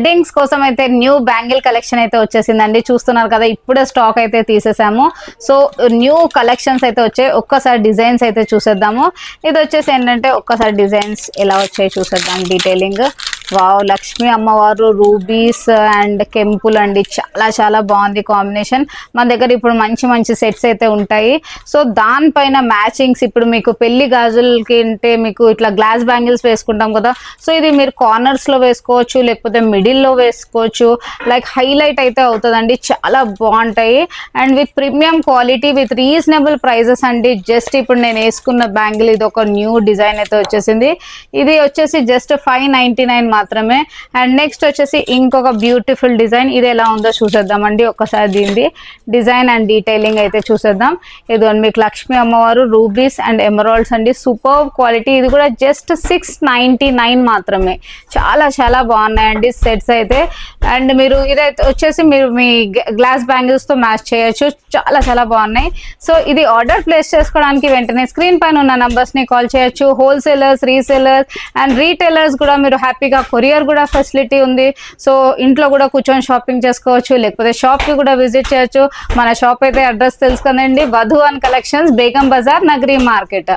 Weddings కోసం అయితే new bangle collection అయితే వచ్చేసిందండి. చూస్తున్నారు కదా, ఇప్పుడే స్టాక్ అయితే తీసేసాము. సో న్యూ కలెక్షన్స్ అయితే వచ్చాయి. ఒక్కసారి డిజైన్స్ అయితే చూసేద్దాము. ఇది వచ్చేసి ఏంటంటే ఒక్కసారి డిజైన్స్ ఎలా వచ్చాయి చూసేద్దాం డీటెయిలింగ్. వావ్, లక్ష్మీ అమ్మవారు రూబీస్ అండ్ కెంపుల్ అండి. చాలా చాలా బాగుంది కాంబినేషన్. మన దగ్గర ఇప్పుడు మంచి మంచి సెట్స్ అయితే ఉంటాయి. సో దానిపైన మ్యాచింగ్స్ ఇప్పుడు మీకు పెళ్లి గాజులకి అంటే మీకు ఇట్లా గ్లాస్ బ్యాంగిల్స్ వేసుకుంటాం కదా. సో ఇది మీరు కార్నర్స్ లో వేసుకోవచ్చు, లేకపోతే మిడిల్ లో వేసుకోవచ్చు. లైక్ హైలైట్ అయితే అవుతుందండి. చాలా బాగుంటాయి and with premium quality with reasonable prices అండి. జస్ట్ ఇప్పుడు నేను వేసుకున్న బ్యాంగిల్ ఇది ఒక న్యూ డిజైన్ అయితే వచ్చేసింది. ఇది వచ్చేసి జస్ట్ 599 మాత్రమే. అండ్ నెక్స్ట్ వచ్చేసి ఇంకొక బ్యూటిఫుల్ డిజైన్. ఇది ఎలా ఉందో చూసేద్దామండి. ఒక్కసారి దీనిది డిజైన్ అండ్ డీటెయిలింగ్ అయితే చూసేద్దాం. ఇది మీకు లక్ష్మీ అమ్మవారు రూబీస్ అండ్ ఎమరాల్డ్స్ అండి. Super quality. ఇది కూడా జస్ట్ 699 మాత్రమే. చాలా చాలా బాగున్నాయండి సెట్స్ అయితే. అండ్ మీరు ఇదైతే వచ్చేసి మీరు మీ గ్లాస్ బ్యాంగిల్స్ తో మ్యాచ్ చేయొచ్చు. చాలా చాలా బాగున్నాయి. సో ఇది ఆర్డర్ ప్లేస్ చేసుకోవడానికి వెంటనే స్క్రీన్ పైన ఉన్న నంబర్స్ ని కాల్ చేయొచ్చు. హోల్సేలర్స్, రీసేలర్స్ అండ్ రీటైలర్స్ కూడా మీరు హ్యాపీగా కొరియర్ కూడా ఫెసిలిటీ ఉంది. సో ఇంట్లో కూడా కూర్చొని షాపింగ్ చేసుకోవచ్చు, లేకపోతే షాప్ కి కూడా విజిట్ చేయొచ్చు. మన షాప్ అయితే అడ్రస్ తెలుసు కదండి, Vadhu and collections, Begum Bazar, Nagari market.